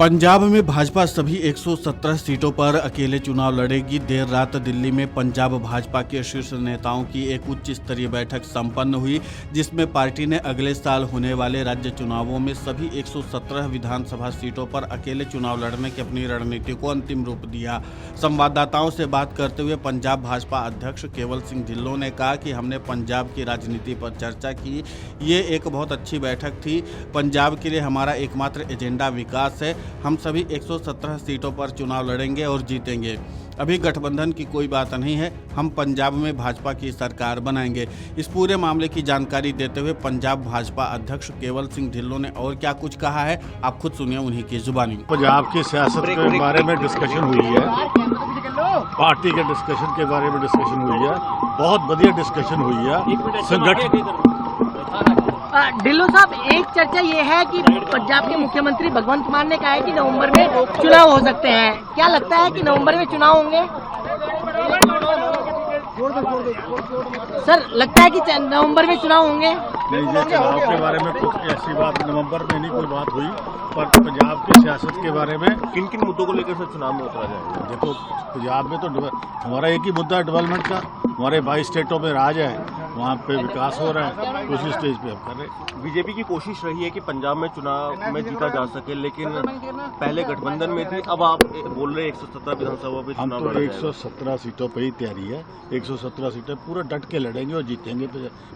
पंजाब में भाजपा सभी 117 सीटों पर अकेले चुनाव लड़ेगी। देर रात दिल्ली में पंजाब भाजपा के शीर्ष नेताओं की एक उच्च स्तरीय बैठक संपन्न हुई, जिसमें पार्टी ने अगले साल होने वाले राज्य चुनावों में सभी 117 विधानसभा सीटों पर अकेले चुनाव लड़ने की अपनी रणनीति को अंतिम रूप दिया। संवाददाताओं से बात करते हुए पंजाब भाजपा अध्यक्ष केवल सिंह ढिल्लों ने कहा कि हमने पंजाब की राजनीति पर चर्चा की। ये एक बहुत अच्छी बैठक थी। पंजाब के लिए हमारा एकमात्र एजेंडा विकास है। हम सभी 117 सीटों पर चुनाव लड़ेंगे और जीतेंगे। अभी गठबंधन की कोई बात नहीं है। हम पंजाब में भाजपा की सरकार बनाएंगे। इस पूरे मामले की जानकारी देते हुए पंजाब भाजपा अध्यक्ष केवल सिंह ढिल्लों ने और क्या कुछ कहा है, आप खुद सुनिए उन्हीं की जुबानी। पंजाब की सियासत के बारे में डिस्कशन हुई है, पार्टी के डिस्कशन के बारे में डिस्कशन हुई है, बहुत बढ़िया डिस्कशन हुई है। संगठन ढिल्लों साहब, एक चर्चा ये है कि पंजाब के मुख्यमंत्री भगवंत मान ने कहा है कि नवंबर में चुनाव हो सकते हैं। क्या लगता है कि नवंबर में चुनाव होंगे? सर, लगता है कि नवंबर में चुनाव होंगे? नहीं, ये चुनाव के बारे में कुछ ऐसी बात नवंबर में नहीं कोई बात हुई, पर पंजाब की सियासत के बारे में किन किन मुद्दों को लेकर चुनाव में उतरा जाएगा? देखो, पंजाब में तो हमारा एक ही मुद्दा है डेवलपमेंट का। हमारे 22 स्टेटों में राज है, वहाँ पे विकास हो रहा है, उसी स्टेज पे हम कर रहे हैं। बीजेपी की कोशिश रही है कि पंजाब में चुनाव में जीता जा सके, लेकिन पहले गठबंधन में थी, अब आप बोल रहे 117 विधानसभा पे हम चुनाव तो 117 सीटों पे ही तैयारी है। 117 सीटें पूरा डट के लड़ेंगे और जीतेंगे।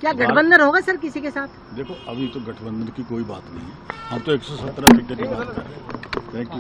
क्या गठबंधन होगा सर किसी के साथ? देखो, अभी तो गठबंधन की कोई बात नहीं है। हम तो 117 सीटें की बात कर रहे हैं। Thank you.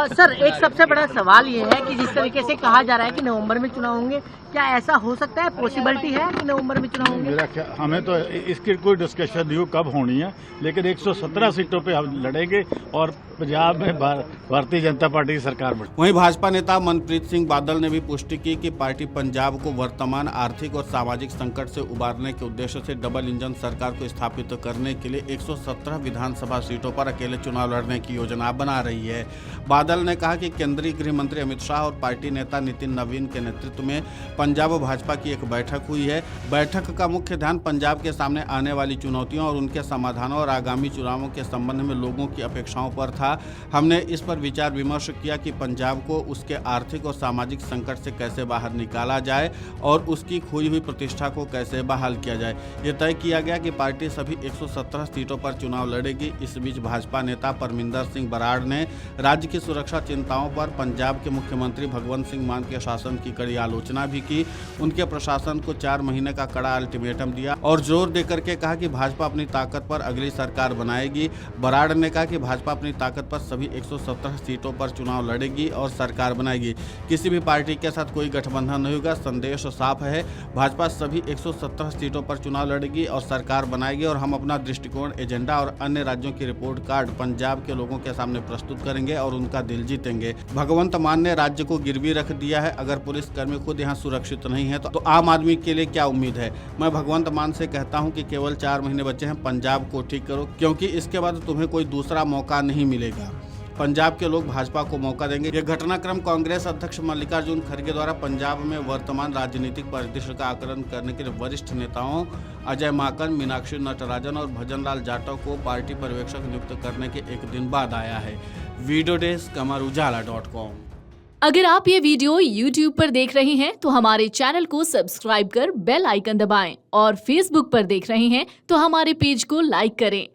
सर, एक सबसे बड़ा सवाल ये है कि जिस तरीके से कहा जा रहा है कि नवंबर में चुनाव होंगे, क्या ऐसा हो सकता है, पॉसिबिलिटी है कि नवंबर में चुनाव होंगे? मेरा क्या, हमें तो इसकी कोई डिस्कशन नहीं हो कब होनी है, लेकिन 117 सीटों पे हम लड़ेंगे और पंजाब में भारतीय जनता पार्टी की सरकार बने। वहीं भाजपा नेता मनप्रीत सिंह बादल ने भी पुष्टि की कि पार्टी पंजाब को वर्तमान आर्थिक और सामाजिक संकट से उबारने के उद्देश्य से डबल इंजन सरकार को स्थापित करने के लिए 117 विधानसभा सीटों पर अकेले चुनाव लड़ने की योजना बना रही है। बादल ने कहा कि केंद्रीय गृह मंत्री अमित शाह और पार्टी नेता नितिन नवीन के नेतृत्व में पंजाब भाजपा की एक बैठक हुई है। बैठक का मुख्य ध्यान पंजाब के सामने आने वाली चुनौतियों और उनके समाधानों और आगामी चुनावों के संबंध में लोगों की अपेक्षाओं पर था। हमने इस पर विचार विमर्श किया कि पंजाब को उसके आर्थिक और सामाजिक संकट से कैसे बाहर निकाला जाए और उसकी खोई हुई प्रतिष्ठा को कैसे बहाल किया जाए। ये तय किया गया कि पार्टी सभी 117 सीटों पर चुनाव लड़ेगी। इस बीच भाजपा नेता परमिंदर सिंह बराड़ ने राज्य की सुरक्षा चिंताओं पर पंजाब के मुख्यमंत्री भगवंत सिंह मान के शासन की कड़ी आलोचना भी की। उनके प्रशासन को 4 महीने का कड़ा अल्टीमेटम दिया और जोर देकर के कहा कि भाजपा अपनी ताकत पर अगली सरकार बनाएगी। बराड़ ने कहा कि भाजपा अपनी ताकत पर सभी 117 सीटों पर चुनाव लड़ेगी और सरकार बनाएगी। किसी भी पार्टी के साथ कोई गठबंधन नहीं होगा। संदेश साफ है, भाजपा सभी 117 सीटों पर चुनाव लड़ेगी और सरकार बनाएगी और हम अपना दृष्टिकोण, एजेंडा और अन्य राज्यों की रिपोर्ट कार्ड पंजाब के लोगों के सामने प्रस्तुत करेंगे और उनका दिल जीतेंगे। भगवंत मान ने राज्य को गिरवी रख दिया है। अगर पुलिसकर्मी खुद यहाँ सुरक्षित नहीं है तो आम आदमी के लिए क्या उम्मीद है। मैं भगवंत मान से कहता हूँ कि केवल 4 महीने बचे हैं, पंजाब को ठीक करो, क्योंकि इसके बाद तुम्हें कोई दूसरा मौका नहीं मिलेगा। पंजाब के लोग भाजपा को मौका देंगे। यह घटनाक्रम कांग्रेस अध्यक्ष मल्लिकार्जुन खड़गे द्वारा पंजाब में वर्तमान राजनीतिक परिदृश्य का आकलन करने के लिए वरिष्ठ नेताओं अजय माकन, मीनाक्षी नटराजन और भजन लाल जाटव को पार्टी पर्यवेक्षक नियुक्त करने के एक दिन बाद आया है। Video desk amarujala.com। अगर आप ये वीडियो YouTube पर देख रहे हैं तो हमारे चैनल को सब्सक्राइब कर बेल आइकन दबाएं और Facebook पर देख रहे हैं तो हमारे पेज को लाइक करें।